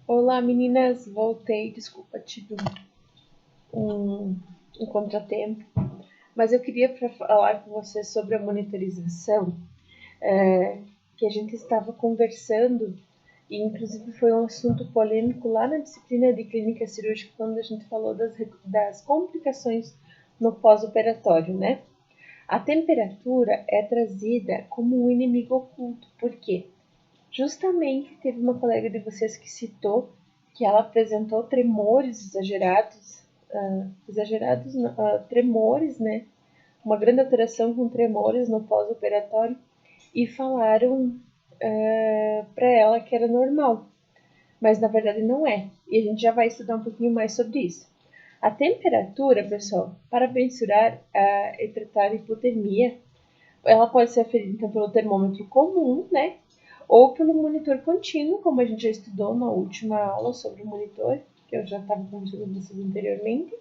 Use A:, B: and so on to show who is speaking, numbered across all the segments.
A: Olá meninas, voltei, desculpa, tive um contratempo, mas eu queria falar com vocês sobre a monitorização, que a gente estava conversando, e inclusive foi um assunto polêmico lá na disciplina de clínica cirúrgica, quando a gente falou das complicações no pós-operatório, né? A temperatura é trazida como um inimigo oculto, por quê? Justamente teve uma colega de vocês que citou que ela apresentou tremores exagerados, tremores, né? Uma grande alteração com tremores no pós-operatório e falaram para ela que era normal, mas na verdade não é. E a gente já vai estudar um pouquinho mais sobre isso. A temperatura, pessoal, para mensurar e tratar a hipotermia, ela pode ser aferida então pelo termômetro comum, né? Ou pelo monitor contínuo, como a gente já estudou na última aula sobre o monitor, que eu já estava conversando com vocês anteriormente,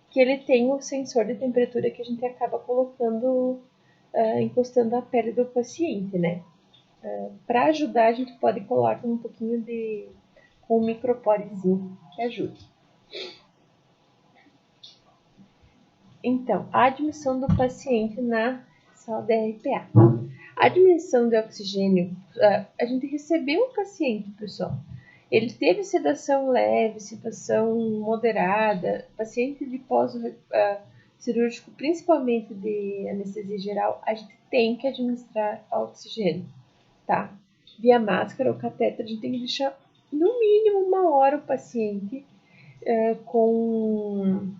A: que ele tem o sensor de temperatura que a gente acaba colocando, encostando a pele do paciente, né? Para ajudar, a gente pode colar um pouquinho de com um microporezinho que ajuda. Então, a admissão do paciente na sala de RPA. A admissão de oxigênio, a gente recebeu o paciente, pessoal. Ele teve sedação leve, sedação moderada, paciente de pós-cirúrgico, principalmente de anestesia geral, a gente tem que administrar oxigênio, tá? Via máscara ou catéter, a gente tem que deixar no mínimo 1 hora o paciente com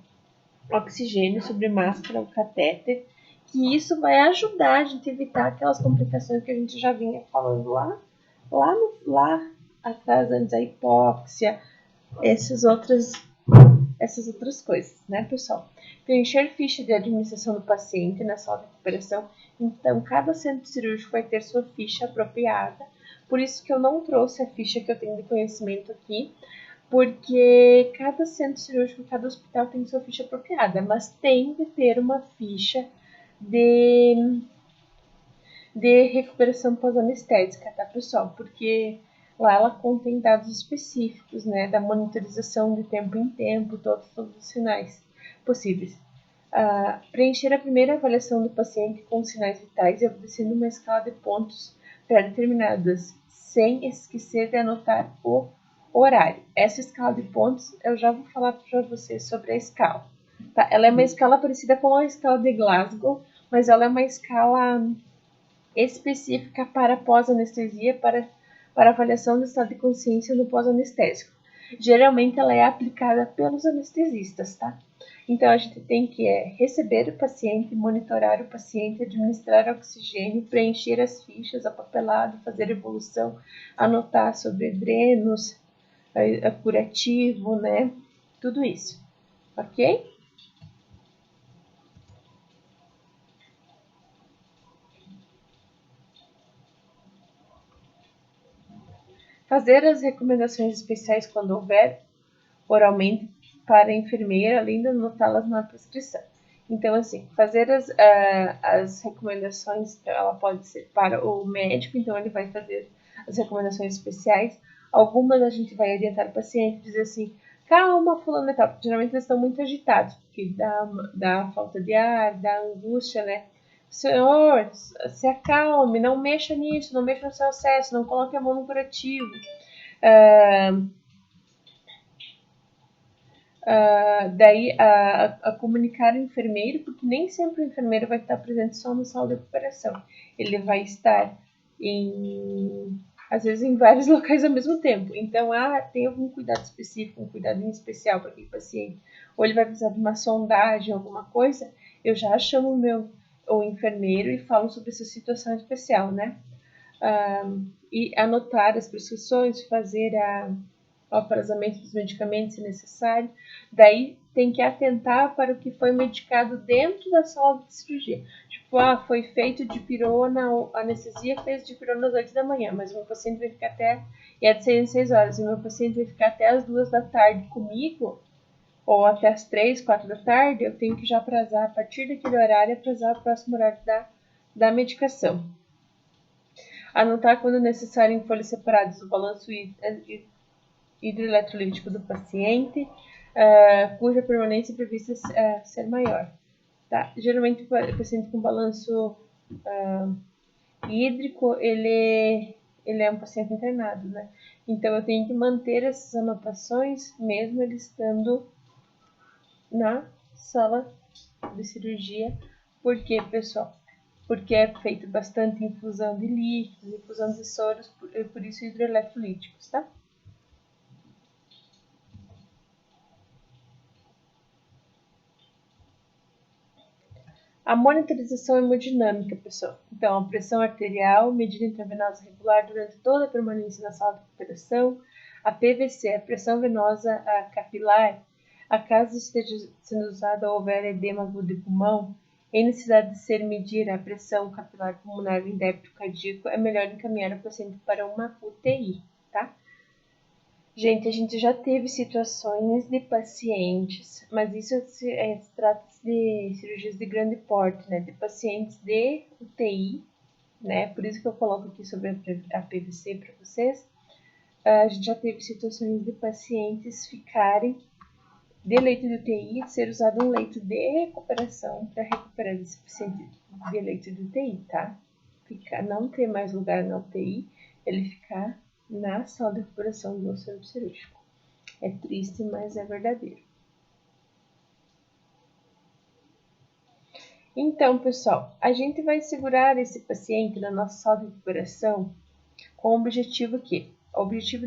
A: oxigênio sobre máscara ou catéter, que isso vai ajudar a gente a evitar aquelas complicações que a gente já vinha falando lá atrás, antes da hipóxia, essas outras coisas, né, pessoal? Preencher ficha de administração do paciente na sala de recuperação. Então, cada centro cirúrgico vai ter sua ficha apropriada. Por isso que eu não trouxe a ficha que eu tenho de conhecimento aqui, porque cada centro cirúrgico, cada hospital tem sua ficha apropriada, mas tem de ter uma ficha de, de recuperação pós-anestésica, tá, pessoal? Porque lá ela contém dados específicos, né, da monitorização de tempo em tempo, todos os sinais possíveis. Preencher a primeira avaliação do paciente com sinais vitais e obedecendo uma escala de pontos pré-determinadas, sem esquecer de anotar o horário. Essa escala de pontos, eu já vou falar para vocês sobre a escala. Tá? Ela é uma escala parecida com a escala de Glasgow, mas ela é uma escala específica para pós-anestesia, para avaliação do estado de consciência no pós-anestésico. Geralmente ela é aplicada pelos anestesistas, tá? Então a gente tem que receber o paciente, monitorar o paciente, administrar oxigênio, preencher as fichas, apapelado, fazer evolução, anotar sobre drenos, curativo, né? Tudo isso, ok? Fazer as recomendações especiais quando houver, oralmente, para a enfermeira, além de anotá-las na prescrição. Então, assim, fazer as recomendações, ela pode ser para o médico, então ele vai fazer as recomendações especiais. Algumas a gente vai orientar o paciente, dizer assim, calma, fulano e tal. Geralmente eles estão muito agitados, porque dá falta de ar, dá angústia, né? Senhor, se acalme, não mexa nisso, não mexa no seu acesso, não coloque a mão no curativo. Daí a comunicar ao enfermeiro, porque nem sempre o enfermeiro vai estar presente só na sala de recuperação. Ele vai estar às vezes em vários locais ao mesmo tempo. Então, tem algum cuidado específico, um cuidado em especial para aquele paciente, ou ele vai precisar de uma sondagem, alguma coisa, eu já chamo o enfermeiro e falo sobre essa situação especial, né? E anotar as prescrições, fazer o aprazamento dos medicamentos se necessário. Daí tem que atentar para o que foi medicado dentro da sala de cirurgia. Tipo, foi feito de pirona, a anestesia fez de pirona às 8 da manhã, mas o meu paciente vai ficar e é de 6 em 6 horas, e o meu paciente vai ficar até as 2 da tarde comigo, ou até as 3, 4 da tarde, eu tenho que já aprazar, a partir daquele horário, aprazar o próximo horário da medicação. Anotar quando necessário em folhas separadas o balanço hidroeletrolítico do paciente, cuja permanência é prevista ser maior. Tá? Geralmente o paciente com balanço hídrico, ele é um paciente internado, né? Então eu tenho que manter essas anotações, mesmo ele estando na sala de cirurgia. Por quê, pessoal? Porque é feito bastante infusão de líquidos, infusão de soros, por isso hidroeletrolíticos, tá? A monitorização hemodinâmica, pessoal. Então, a pressão arterial, medida intravenosa regular durante toda a permanência na sala de recuperação. A PVC, a pressão venosa capilar, caso esteja sendo usada ou houver edema agudo de pulmão, em necessidade de ser medir a pressão capilar pulmonar em débito cardíaco, é melhor encaminhar o paciente para uma UTI, tá? Gente, a gente já teve situações de pacientes, mas isso se trata de cirurgias de grande porte, né? De pacientes de UTI, né? Por isso que eu coloco aqui sobre a PVC para vocês. A gente já teve situações de pacientes ficarem de leito de UTI, ser usado um leito de recuperação para recuperar esse paciente de leito de UTI, tá? Não ter mais lugar na UTI, ele ficar na sala de recuperação do centro cirúrgico. É triste, mas é verdadeiro. Então, pessoal, a gente vai segurar esse paciente na nossa sala de recuperação com o objetivo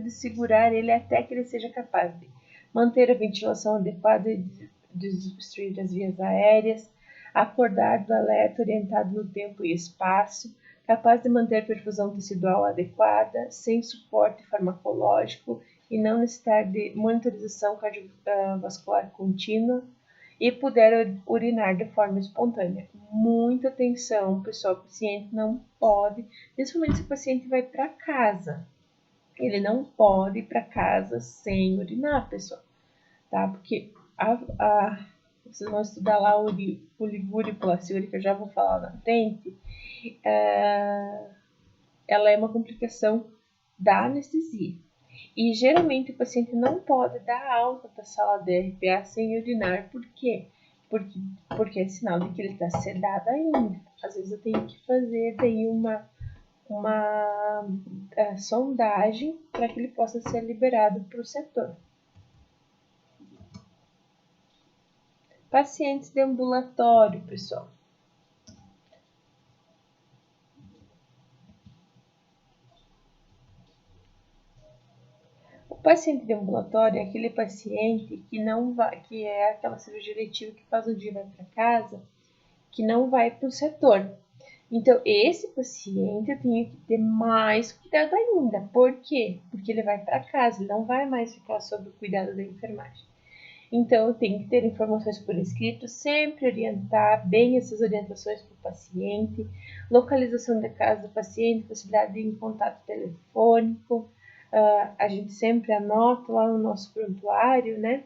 A: de segurar ele até que ele seja capaz de manter a ventilação adequada e desobstruir as vias aéreas, acordar do alerta orientado no tempo e espaço, capaz de manter a perfusão tecidual adequada, sem suporte farmacológico e não necessitar de monitorização cardiovascular contínua e puder urinar de forma espontânea. Muita atenção, pessoal, o paciente não pode, principalmente se o paciente vai para casa, ele não pode ir para casa sem urinar, pessoal, tá? Porque vocês vão estudar lá o ligúrio polaciúria, que eu já vou falar na frente, ela é uma complicação da anestesia. E geralmente o paciente não pode dar alta da sala de RPA sem urinar. Por quê? Porque é sinal de que ele está sedado ainda. Às vezes eu tenho que fazer daí uma sondagem para que ele possa ser liberado para o setor. Pacientes de ambulatório, pessoal. O paciente de ambulatório é aquele paciente que não vai, que é aquela cirurgia eletiva que faz o dia e vai para casa, que não vai para o setor. Então, esse paciente eu tenho que ter mais cuidado ainda. Por quê? Porque ele vai para casa, ele não vai mais ficar sob o cuidado da enfermagem. Então, eu tenho que ter informações por escrito, sempre orientar bem essas orientações para o paciente, localização da casa do paciente, possibilidade de ir em contato telefônico, a gente sempre anota lá no nosso prontuário, né?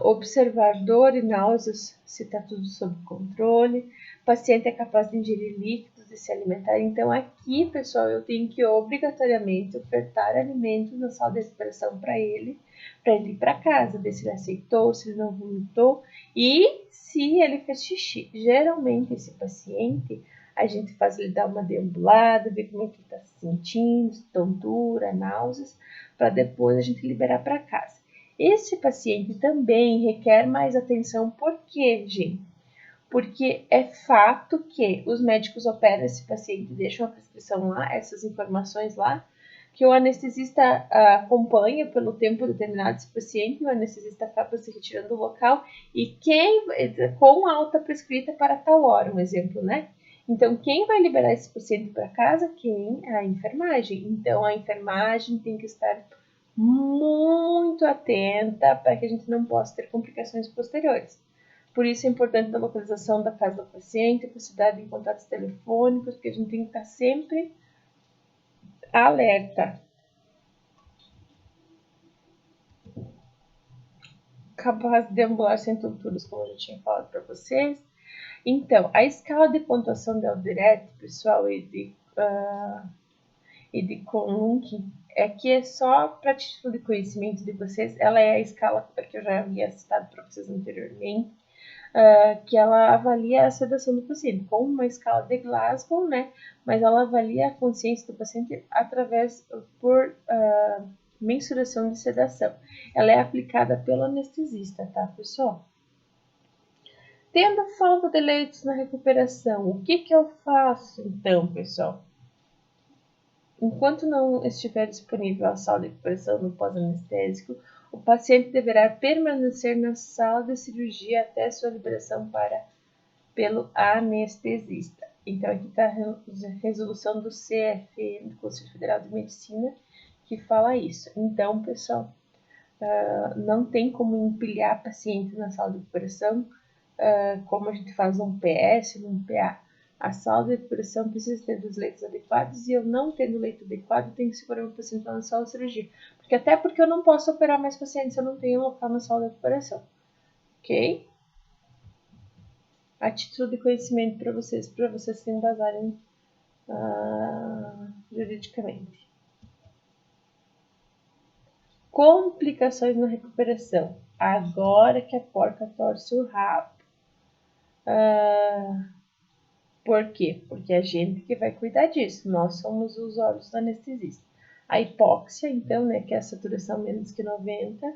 A: Observar dor e náuseas, se está tudo sob controle. O paciente é capaz de ingerir líquidos e se alimentar. Então, aqui, pessoal, eu tenho que obrigatoriamente ofertar alimentos na sala de recuperação para ele ir para casa, ver se ele aceitou, se ele não vomitou e se ele fez xixi. Geralmente, esse paciente, a gente faz ele dar uma deambulada, ver como é que ele está se sentindo, tontura, náuseas, para depois a gente liberar para casa. Esse paciente também requer mais atenção, por quê, gente? Porque é fato que os médicos operam esse paciente, deixam a prescrição lá, essas informações lá, que o anestesista acompanha pelo tempo determinado esse paciente, o anestesista acaba se retirando do local e com alta prescrita para tal hora, um exemplo, né? Então, quem vai liberar esse paciente para casa? A enfermagem. Então, a enfermagem tem que estar muito atenta para que a gente não possa ter complicações posteriores. Por isso é importante a localização da casa do paciente, a possibilidade de contatos telefônicos, porque a gente tem que estar sempre alerta. Capaz de ambular sem tonturas, como eu já tinha falado para vocês. Então, a escala de pontuação da Alderete, pessoal, e de Conlunk, é que é só para título de conhecimento de vocês, ela é a escala que eu já havia citado para vocês anteriormente, que ela avalia a sedação do paciente, com uma escala de Glasgow, né? Mas ela avalia a consciência do paciente por mensuração de sedação. Ela é aplicada pelo anestesista, tá, pessoal? Tendo falta de leitos na recuperação, o que eu faço então, pessoal? Enquanto não estiver disponível a sala de recuperação no pós-anestésico, o paciente deverá permanecer na sala de cirurgia até sua liberação pelo anestesista. Então, aqui está a resolução do CFM, do Conselho Federal de Medicina, que fala isso. Então, pessoal, não tem como empilhar paciente na sala de recuperação, como a gente faz num PS, num PA. A sala de recuperação precisa ter dos leitos adequados e eu não tendo leito adequado, tenho que segurar o paciente lá na sala de cirurgia. Até porque eu não posso operar mais pacientes se eu não tenho local na sala de recuperação. Ok? A título de conhecimento para vocês se embasarem juridicamente. Complicações na recuperação. Agora que a porca torce o rabo. Por quê? Porque é a gente que vai cuidar disso. Nós somos os olhos do anestesista. A hipóxia, então, né, que é a saturação menos que 90,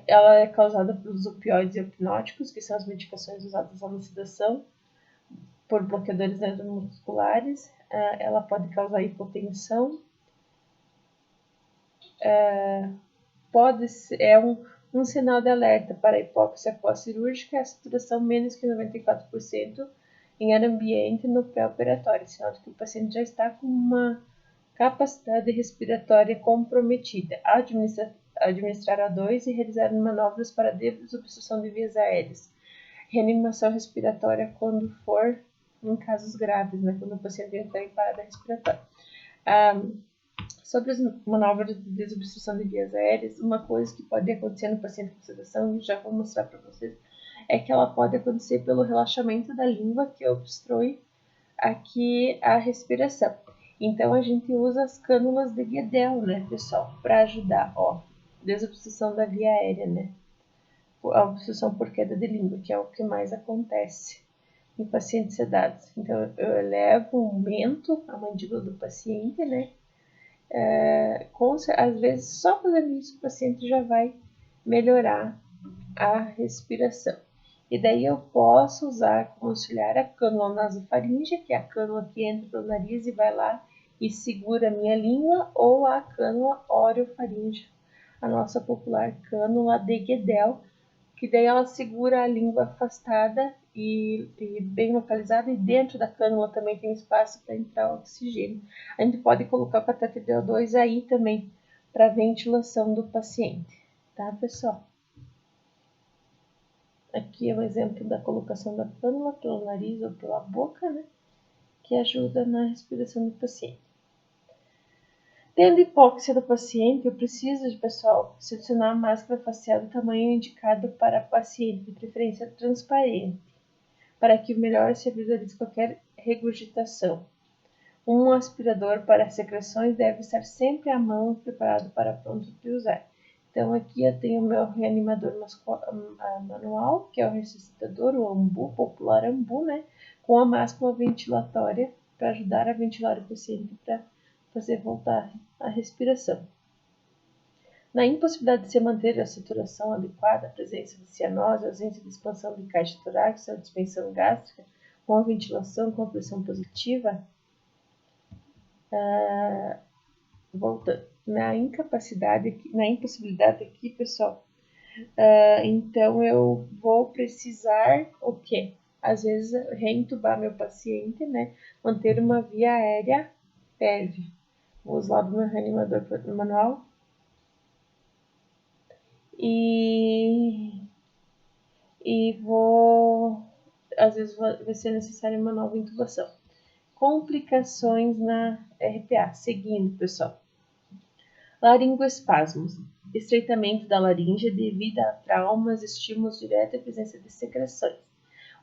A: ela é causada pelos opioides e hipnóticos, que são as medicações usadas na sedação, por bloqueadores neuromusculares. Ela pode causar hipotensão. Um sinal de alerta para a hipóxia pós-cirúrgica é a saturação menos que 94% em ar ambiente no pré-operatório, sinal de que o paciente já está com uma capacidade respiratória comprometida. Administrar O2 e realizar manobras para desobstrução de vias aéreas. Reanimação respiratória quando for em casos graves, né, quando o paciente entrar em parada respiratória. Sobre as manobras de desobstrução de vias aéreas, uma coisa que pode acontecer no paciente com sedação, e já vou mostrar para vocês, é que ela pode acontecer pelo relaxamento da língua que obstrui aqui a respiração. Então, a gente usa as cânulas de Guedel, né, pessoal, para ajudar, desobstrução da via aérea, né, a obstrução por queda de língua, que é o que mais acontece em pacientes sedados. Então, eu elevo, aumento a mandíbula do paciente, né, às vezes, só fazendo isso, o paciente já vai melhorar a respiração. E daí eu posso usar como auxiliar a cânula nasofaríngea, que é a cânula que entra pelo nariz e vai lá e segura a minha língua, ou a cânula orofaríngea, a nossa popular cânula de Guedel, que daí ela segura a língua afastada e bem localizada, e dentro da cânula também tem espaço para entrar oxigênio. A gente pode colocar o catéter de O2 aí também para ventilação do paciente, tá, pessoal? Aqui é um exemplo da colocação da cânula pelo nariz ou pela boca, né, que ajuda na respiração do paciente. Tendo hipóxia do paciente, eu preciso, pessoal, selecionar a máscara facial do tamanho indicado para paciente, de preferência transparente, para que melhor se visualize qualquer regurgitação. Um aspirador para secreções deve estar sempre à mão, preparado para pronto de usar. Então, aqui eu tenho o meu reanimador manual, que é o ressuscitador, o AMBU, popular AMBU, né, com a máscara ventilatória para ajudar a ventilar o paciente para fazer voltar a respiração. Na impossibilidade de se manter a saturação adequada, a presença de cianose, a ausência de expansão de caixa torácica, a dispensão gástrica, com a ventilação com a pressão positiva, voltando, na impossibilidade aqui, pessoal, então eu vou precisar o quê? Às vezes reentubar meu paciente, né? Manter uma via aérea PERV. Vou usar do meu reanimador manual. E às vezes vai ser necessária uma nova intubação. Complicações na RPA. Seguindo, pessoal. Laringoespasmos. Estreitamento da laringe devido a traumas, estímulos diretos e presença de secreções.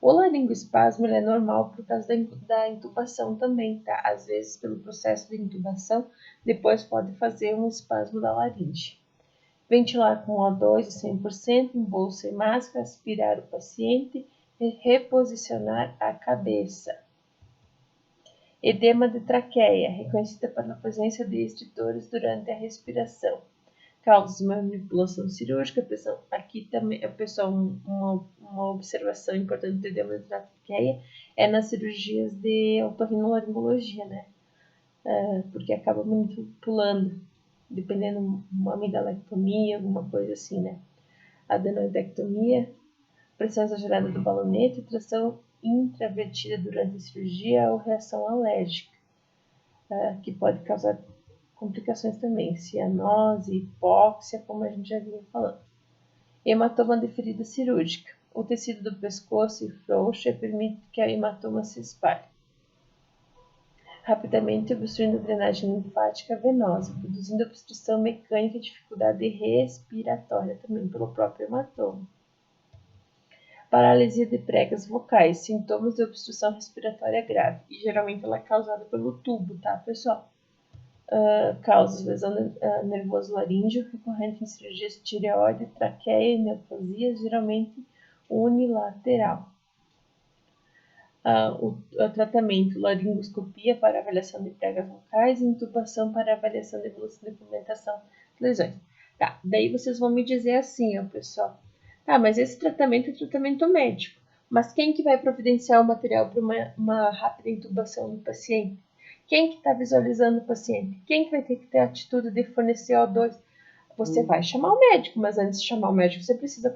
A: O laringoespasmo ele é normal por causa da intubação também, tá? Às vezes, pelo processo de intubação, depois pode fazer um espasmo da laringe. Ventilar com O2 de 100%, em bolsa e máscara, aspirar o paciente e reposicionar a cabeça. Edema de traqueia, reconhecida pela presença de estertores durante a respiração. Causas de manipulação cirúrgica, pessoal. Aqui também, pessoal, uma observação importante do edema de traqueia é nas cirurgias de otorrinolaringologia, né? Porque acaba manipulando, dependendo uma amidalectomia, alguma coisa assim, né? Adenoidectomia, pressão exagerada do balonete, tração intravertida durante a cirurgia ou reação alérgica, que pode causar complicações também, cianose, hipóxia, como a gente já vinha falando. Hematoma de ferida cirúrgica. O tecido do pescoço frouxo e permite que a hematoma se espalhe rapidamente, obstruindo a drenagem linfática venosa, produzindo obstrução mecânica e dificuldade respiratória também pelo próprio hematoma. Paralisia de pregas vocais, sintomas de obstrução respiratória grave, e geralmente ela é causada pelo tubo, tá, pessoal? Causas lesão nervoso laríngeo, recorrente em cirurgias de tireoide, traqueia e neoplasias, geralmente unilateral. O tratamento, laringoscopia para avaliação de pregas vocais e intubação para avaliação de evolução de movimentação de lesões. Tá, daí vocês vão me dizer assim, ó, pessoal. Tá, mas esse tratamento é tratamento médico. Mas quem que vai providenciar o material para uma rápida intubação do paciente? Quem que está visualizando o paciente? Quem que vai ter que ter a atitude de fornecer O2? Você vai chamar o médico, mas antes de chamar o médico, você precisa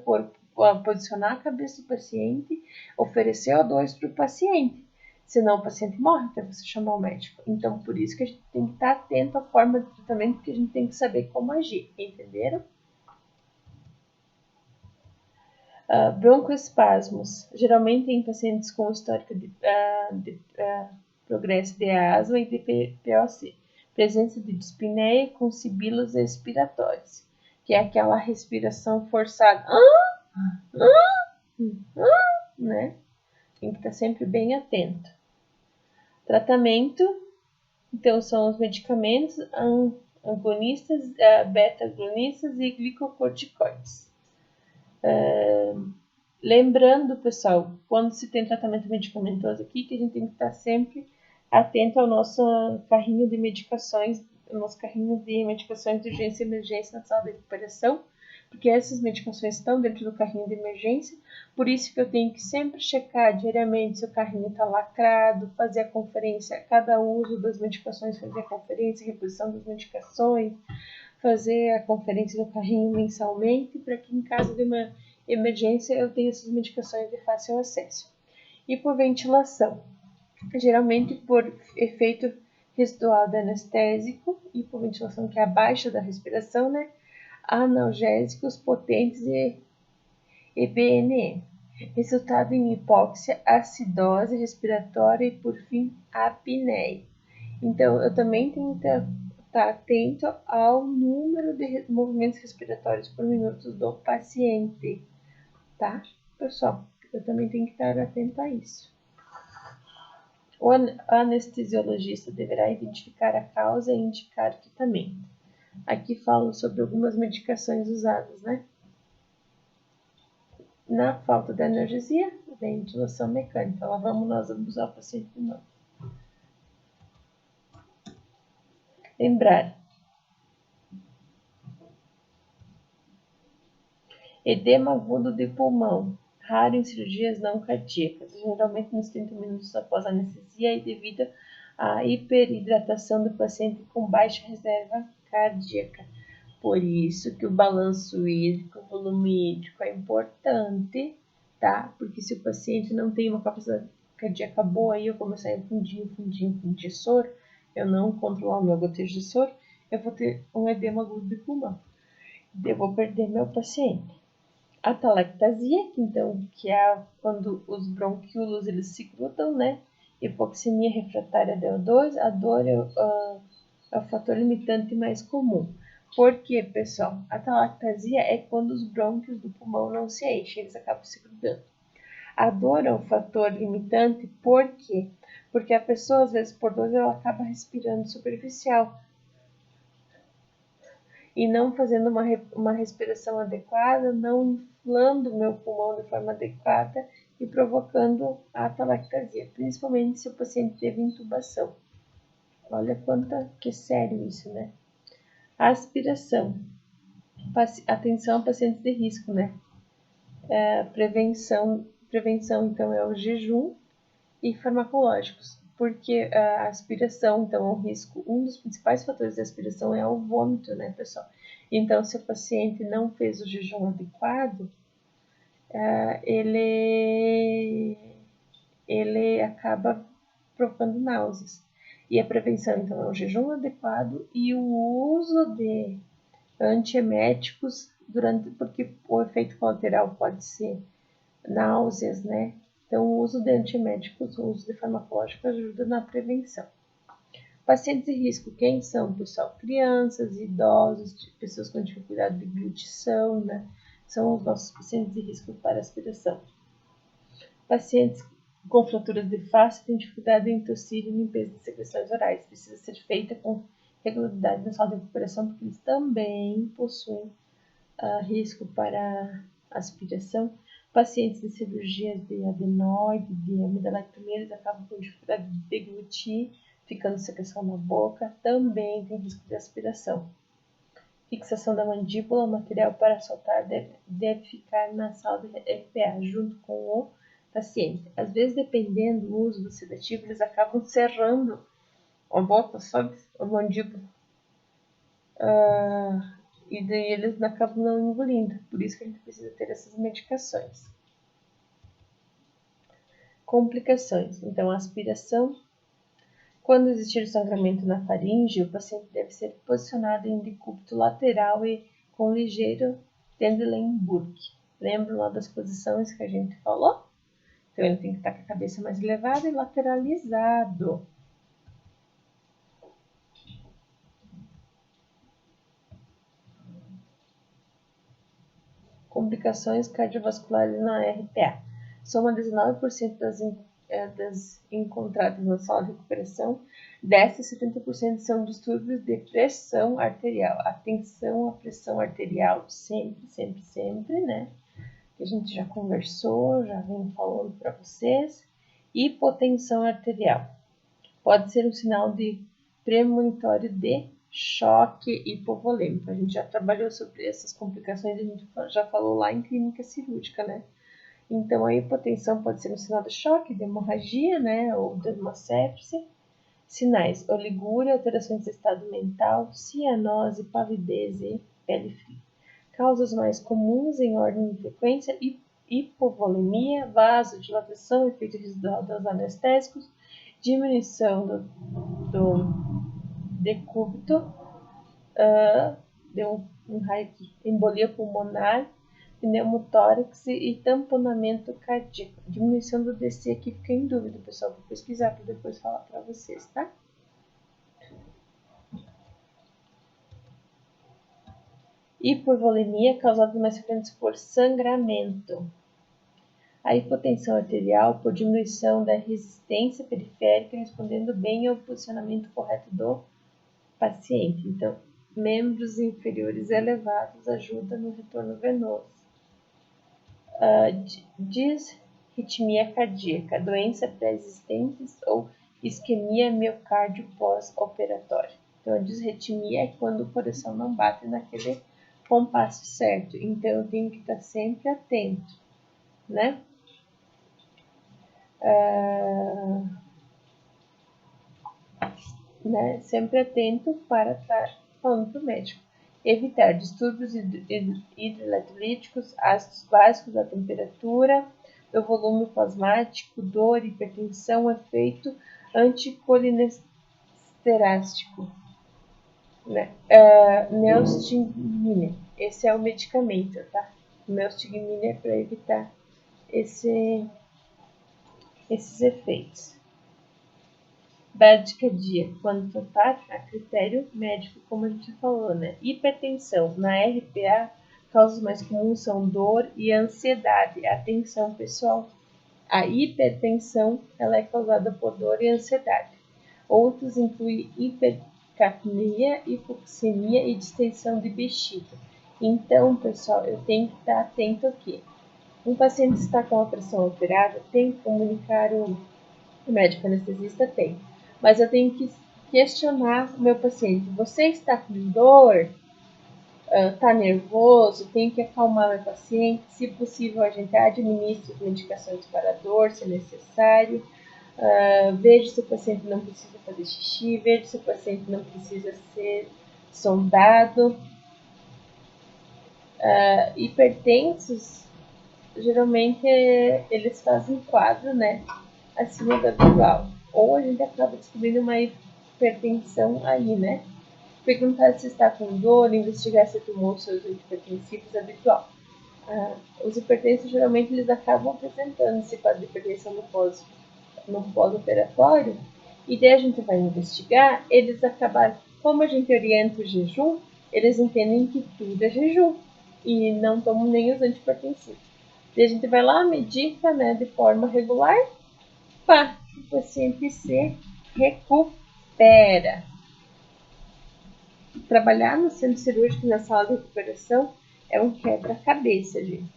A: posicionar a cabeça do paciente, oferecer O2 para o paciente. Senão o paciente morre até você chamar o médico. Então, por isso que a gente tem que estar atento à forma de tratamento, porque a gente tem que saber como agir. Entenderam? Broncoespasmos, geralmente em pacientes com histórico de progresso de asma e de POC. Presença de dispneia com sibilos expiratórios, que é aquela respiração forçada, né? Tem que estar sempre bem atento. Tratamento, então, são os medicamentos agonistas, beta-agonistas e glicocorticoides. Lembrando, pessoal, quando se tem tratamento medicamentoso aqui, que a gente tem que estar sempre atento ao nosso carrinho de medicações, de urgência e emergência na sala de recuperação, porque essas medicações estão dentro do carrinho de emergência, por isso que eu tenho que sempre checar diariamente se o carrinho está lacrado, fazer a conferência, a cada uso das medicações, fazer a conferência, reposição das medicações, fazer a conferência do carrinho mensalmente, para que em caso de uma emergência eu tenha essas medicações de fácil acesso. Hipoventilação, geralmente por efeito residual do anestésico, hipoventilação que é abaixo da respiração, né? Analgésicos potentes e EBNE, resultado em hipóxia, acidose respiratória e, por fim, apneia. Então, eu também tenho que estar atento ao número de movimentos respiratórios por minuto do paciente, tá, pessoal? Eu também tenho que estar atento a isso. O anestesiologista deverá identificar a causa e indicar o tratamento. Aqui falo sobre algumas medicações usadas, né? Na falta de analgesia, ventilação mecânica. Lá nós vamos usar o paciente de novo. Lembrar. Edema agudo de pulmão, raro em cirurgias não cardíacas, geralmente nos 30 minutos após a anestesia e devido à hiperidratação do paciente com baixa reserva cardíaca. Por isso que o balanço hídrico, o volume hídrico é importante, tá? Porque se o paciente não tem uma capacidade cardíaca boa e eu começar a infundir soro, eu não controlar o meu gotejo de soro, eu vou ter um edema agudo de pulmão. Eu vou perder meu paciente. Atalactasia, então, que é quando os bronquíolos eles se grudam, né? Hipoxemia refratária de O2, a dor é o fator limitante mais comum. Por quê, pessoal? A atalactasia é quando os brônquios do pulmão não se enchem, eles acabam se grudando. A dor é um fator limitante, por quê? Porque a pessoa, às vezes, por dor, ela acaba respirando superficial e não fazendo uma respiração adequada, não inflando o meu pulmão de forma adequada e provocando a atalactasia, principalmente se o paciente teve intubação. Olha quanto que é sério isso, né? Aspiração. Atenção a pacientes de risco, né? Prevenção, então, é o jejum e farmacológicos, porque a aspiração, então, é um risco. Um dos principais fatores de aspiração é o vômito, né, pessoal? Então, se o paciente não fez o jejum adequado, ele acaba provocando náuseas. E a prevenção, então, é o jejum adequado e o uso de antieméticos porque o efeito colateral pode ser náuseas, né? Então, o uso de antieméticos, o uso de farmacológicos ajuda na prevenção. Pacientes de risco, quem são, pessoal? Crianças, idosos, pessoas com dificuldade de glutição, né? São os nossos pacientes de risco para aspiração. Pacientes com fraturas de face têm dificuldade em tossir e limpeza de secreções orais. Precisa ser feita com regularidade na sala de recuperação, porque eles também possuem risco para aspiração. Pacientes de cirurgias de adenoide, de amidalectomia, eles acabam com dificuldade de deglutir, ficando secreção na boca, também tem risco de aspiração. Fixação da mandíbula, o material para soltar deve ficar na sala de RPA, junto com o paciente. Às vezes, dependendo do uso do sedativo, eles acabam cerrando a boca, sabe? A mandíbula. E daí eles acabam não engolindo. Por isso que a gente precisa ter essas medicações. Complicações. Então, a aspiração. Quando existir sangramento na faringe, o paciente deve ser posicionado em decúbito lateral e com ligeiro Trendelenburg. Lembram lá das posições que a gente falou? Então, ele tem que estar com a cabeça mais elevada e lateralizado. Complicações cardiovasculares na RPA. Soma 19% das encontradas na sala de recuperação. Dessas, 70% são distúrbios de pressão arterial. Atenção à pressão arterial, sempre, né? Que a gente já conversou, já vem falando para vocês. Hipotensão arterial. Pode ser um sinal de premonitório de choque hipovolêmico. A gente já trabalhou sobre essas complicações, a gente já falou lá em clínica cirúrgica, né? Então, a hipotensão pode ser um sinal de choque, de hemorragia, né? Ou de uma sepse. Sinais: oligúria, alterações de estado mental, cianose, palidez e pele fria. Causas mais comuns em ordem de frequência: hipovolemia, vasodilatação, efeito residual dos anestésicos, diminuição do decúbito, deu um raio aqui, embolia pulmonar, pneumotórax e tamponamento cardíaco. Diminuição do DC aqui fica em dúvida, pessoal. Vou pesquisar para depois falar para vocês, tá? Hipovolemia causada mais frequente por sangramento. A hipotensão arterial por diminuição da resistência periférica, respondendo bem ao posicionamento correto do paciente. Então, membros inferiores elevados ajudam no retorno venoso. Disritmia cardíaca, doença pré-existente ou isquemia miocárdio pós-operatória. Então, a disritmia é quando o coração não bate naquele compasso certo. Então, eu tenho que estar sempre atento, né? Sempre atento para estar falando para o médico. Evitar distúrbios hidroeletrolíticos, ácidos básicos da temperatura, do volume plasmático, dor, hipertensão, efeito anticolinesterástico. Neostigmina, esse é o medicamento, tá? Neostigmina é para evitar esses efeitos. Bradicardia, quando tratar a critério médico, como a gente falou, né? Hipertensão. Na RPA, causas mais comuns são dor e ansiedade. Atenção, pessoal. A hipertensão ela é causada por dor e ansiedade. Outros incluem hipercapnia, hipoxemia e distensão de bexiga. Então, pessoal, eu tenho que estar atento aqui. Um paciente está com a pressão alterada, tem que comunicar o médico anestesista? Tem. Mas eu tenho que questionar o meu paciente. Você está com dor? Está nervoso? Tenho que acalmar meu paciente. Se possível, a gente administra medicações para dor, se necessário. Veja se o paciente não precisa fazer xixi. Veja se o paciente não precisa ser sondado. Hipertensos, geralmente, eles fazem quadro, né, acima da habitual. Ou a gente acaba descobrindo uma hipertensão aí, né? Perguntar se está com dor, investigar se tomou seus antihipertensivos habitual. Os hipertensos, geralmente, eles acabam apresentando esse quadro de hipertensão no pós-operatório, e daí a gente vai investigar, eles acabaram, como a gente orienta o jejum, eles entendem que tudo é jejum, e não tomam nem os antihipertensivos. Daí a gente vai lá, medica, né, de forma regular, pá, o paciente se recupera. Trabalhar no centro cirúrgico, na sala de recuperação, é um quebra-cabeça, gente.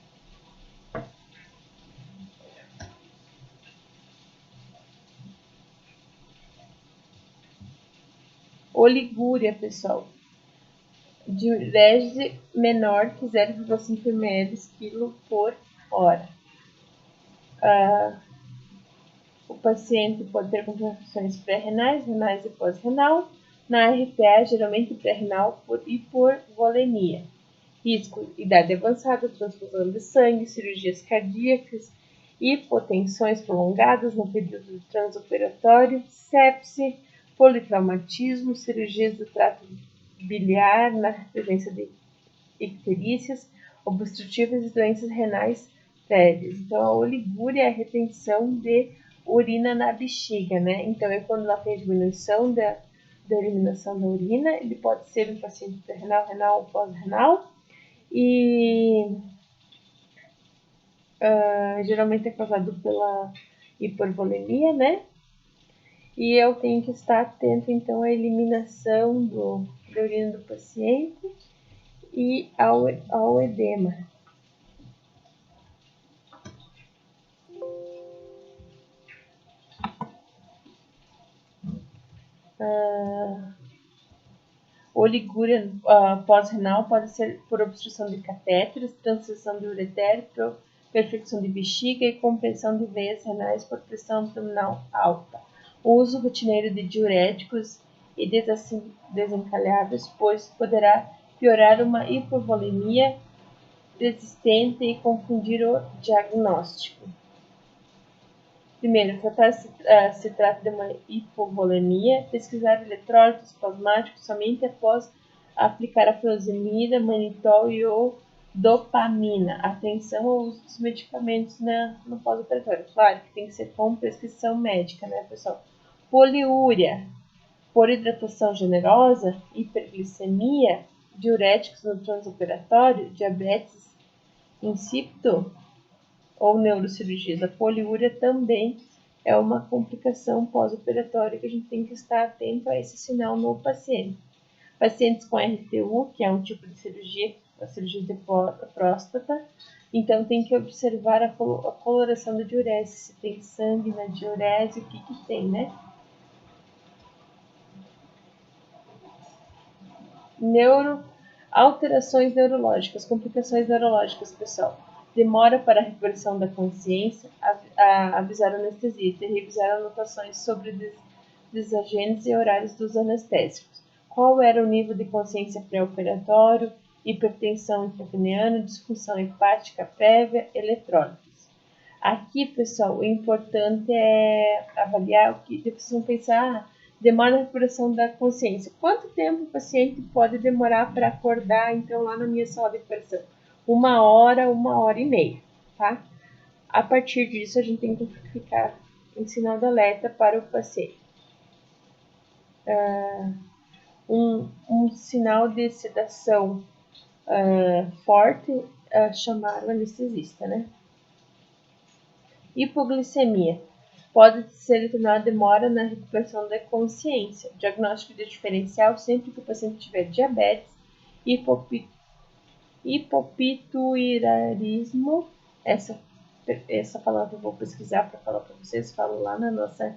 A: Oligúria, pessoal. Diurese menor que 0,5 ml por hora. O paciente pode ter complicações pré-renais, renais e pós-renal. Na RPA, geralmente pré-renal por hipovolemia. Risco: idade avançada, transfusão de sangue, cirurgias cardíacas, hipotensões prolongadas no período transoperatório, sepse, politraumatismo, cirurgias do trato biliar na presença de icterícias obstrutivas e doenças renais prévias. Então, a oligúria é a retenção de urina na bexiga, né? Então, é quando ela tem diminuição da eliminação da urina, ele pode ser um paciente pré-renal, renal ou pós-renal, e geralmente é causado pela hipervolemia, né? E eu tenho que estar atento, então, à eliminação da urina do paciente e ao edema. Oligúria pós-renal pode ser por obstrução de catéteres, transversão de ureter, perfecção de bexiga e compressão de veias renais por pressão abdominal alta. O uso rotineiro de diuréticos e desencalháveis, pois poderá piorar uma hipovolemia resistente e confundir o diagnóstico. Primeiro, se trata de uma hipovolemia, pesquisar eletrólitos plasmáticos somente após aplicar a furosemida, manitol e ou dopamina. Atenção ao uso dos medicamentos no pós-operatório. Claro que tem que ser com prescrição médica, né, pessoal? Poliúria, por hidratação generosa, hiperglicemia, diuréticos no transoperatório, diabetes insípido, ou neurocirurgias. A poliúria também é uma complicação pós-operatória que a gente tem que estar atento a esse sinal no paciente. Pacientes com RTU, que é um tipo de cirurgia, a cirurgia de próstata, então tem que observar a coloração da diurese, se tem sangue na diurese, o que tem, né? Alterações neurológicas, complicações neurológicas, pessoal. Demora para a recuperação da consciência, avisar o anestesista e revisar anotações sobre desagentes e horários dos anestésicos. Qual era o nível de consciência pré-operatório, hipertensão intracraniana, disfunção hepática prévia, eletrólitos. Aqui, pessoal, o importante é avaliar o que vocês vão pensar. Demora na recuperação da consciência. Quanto tempo o paciente pode demorar para acordar, então, lá na minha sala de recuperação? 1 hora e meia, tá? A partir disso, a gente tem que ficar em sinal de alerta para o paciente. Um sinal de sedação forte, chamar o anestesista, né? Hipoglicemia. Pode ser determinada demora na recuperação da consciência. Diagnóstico de diferencial sempre que o paciente tiver diabetes, hipopituitarismo. Essa palavra eu vou pesquisar para falar para vocês. Falo lá na nossa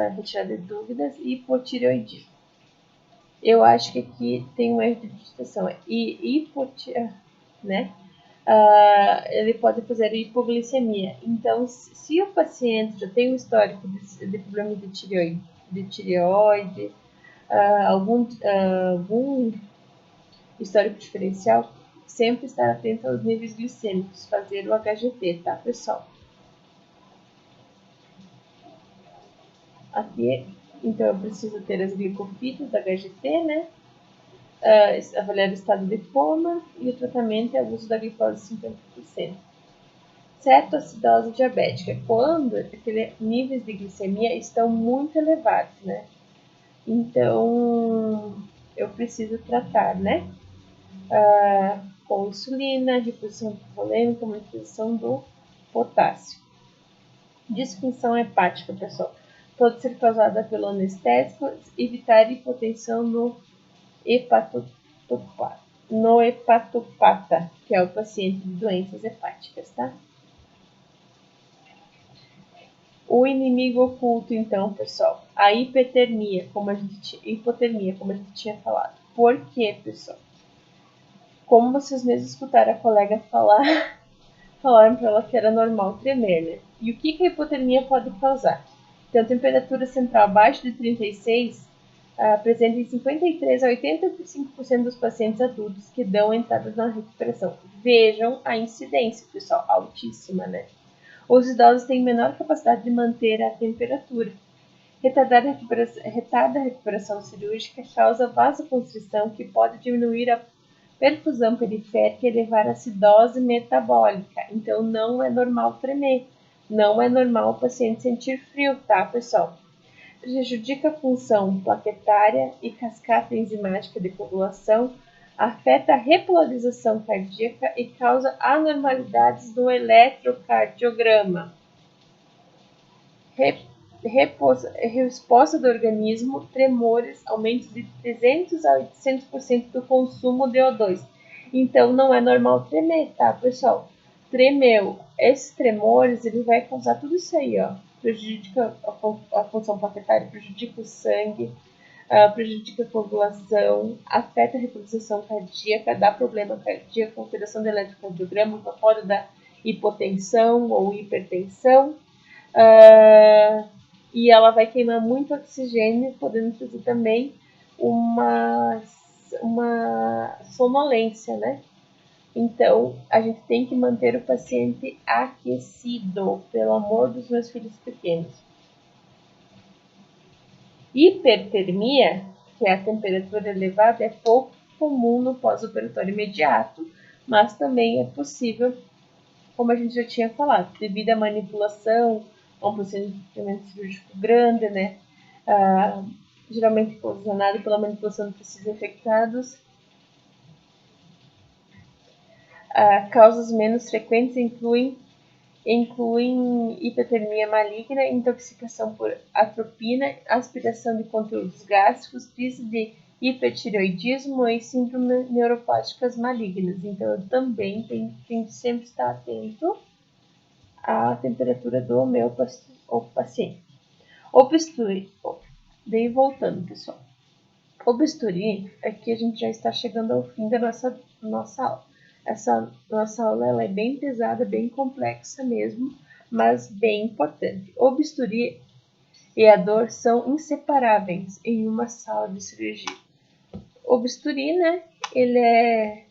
A: retirada de dúvidas. Hipotireoidismo. Eu acho que aqui tem um erro de digitação. Né? Ele pode fazer hipoglicemia. Então, se o paciente já tem um histórico de problema de tireoide, algum histórico diferencial, sempre estar atento aos níveis glicêmicos, fazer o HGT, tá, pessoal? Aqui, então, eu preciso ter as glicofitas da HGT, né? Avaliar o estado de coma e o tratamento é o uso da glicose 50%. Cetoacidose diabética, quando aqueles níveis de glicemia estão muito elevados, né? Então, eu preciso tratar, né? Com insulina, reposição volêmica, manipulação do potássio. Disfunção hepática, pessoal. Pode ser causada pelo anestésico, evitar hipotensão no hepatopata, que é o paciente de doenças hepáticas, tá? O inimigo oculto, então, pessoal, a hipotermia, como a gente tinha falado. Por quê, pessoal? Como vocês mesmos escutaram a colega falar, falaram para ela que era normal tremer, né? E o que a hipotermia pode causar? Então, temperatura central abaixo de 36 presente em 53 a 85% dos pacientes adultos que dão entrada na recuperação. Vejam a incidência, pessoal, altíssima, né? Os idosos têm menor capacidade de manter a temperatura. Retarda a recuperação cirúrgica causa vasoconstrição que pode diminuir a perfusão periférica e levar à acidose metabólica. Então, não é normal tremer. Não é normal o paciente sentir frio, tá, pessoal? Prejudica a função plaquetária e cascata enzimática de coagulação, afeta a repolarização cardíaca e causa anormalidades no eletrocardiograma. Resposta do organismo, tremores, aumento de 300 a 800% do consumo de O2. Então, não é normal tremer, tá, pessoal? Tremeu. Esses tremores, ele vai causar tudo isso aí, ó. Prejudica a função plaquetária, prejudica o sangue, prejudica a coagulação, afeta a reprodução cardíaca, dá problema cardíaco, alteração do eletrocardiograma, pode dar hipotensão ou hipertensão. E ela vai queimar muito oxigênio, podendo trazer também uma sonolência, né? Então, a gente tem que manter o paciente aquecido, pelo amor dos meus filhos pequenos. Hipertermia, que é a temperatura elevada, é pouco comum no pós-operatório imediato, mas também é possível, como a gente já tinha falado, devido à manipulação, a um procedimento cirúrgico grande, né? Geralmente ocasionado pela manipulação de tecidos infectados. Causas menos frequentes incluem hipertermia maligna, intoxicação por atropina, aspiração de conteúdos gástricos, crise de hipertireoidismo e síndromes neuropáticas malignas. Então, eu também tenho que sempre estar atento à temperatura do meu paciente. O bisturi. Daí voltando, pessoal. O bisturi, aqui a gente já está chegando ao fim da nossa aula. Essa nossa aula ela é bem pesada, bem complexa mesmo, mas bem importante. O bisturi e a dor são inseparáveis em uma sala de cirurgia. O bisturi, né, ele é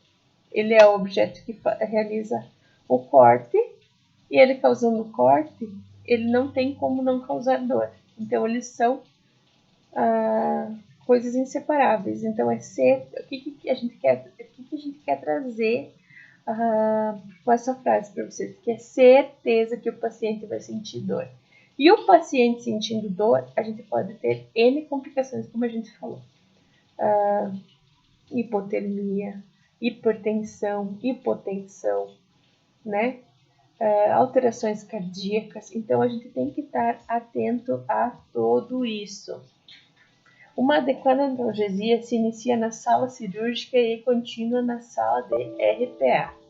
A: o objeto que realiza o corte, e ele causando o corte, ele não tem como não causar dor. Então, eles são coisas inseparáveis. Então, o que a gente quer trazer com essa frase para vocês, que é certeza que o paciente vai sentir dor. E o paciente sentindo dor, a gente pode ter N complicações, como a gente falou. Hipotermia, hipertensão, hipotensão, né? alterações cardíacas. Então a gente tem que estar atento a tudo isso. Uma adequada analgesia se inicia na sala cirúrgica e continua na sala de RPA.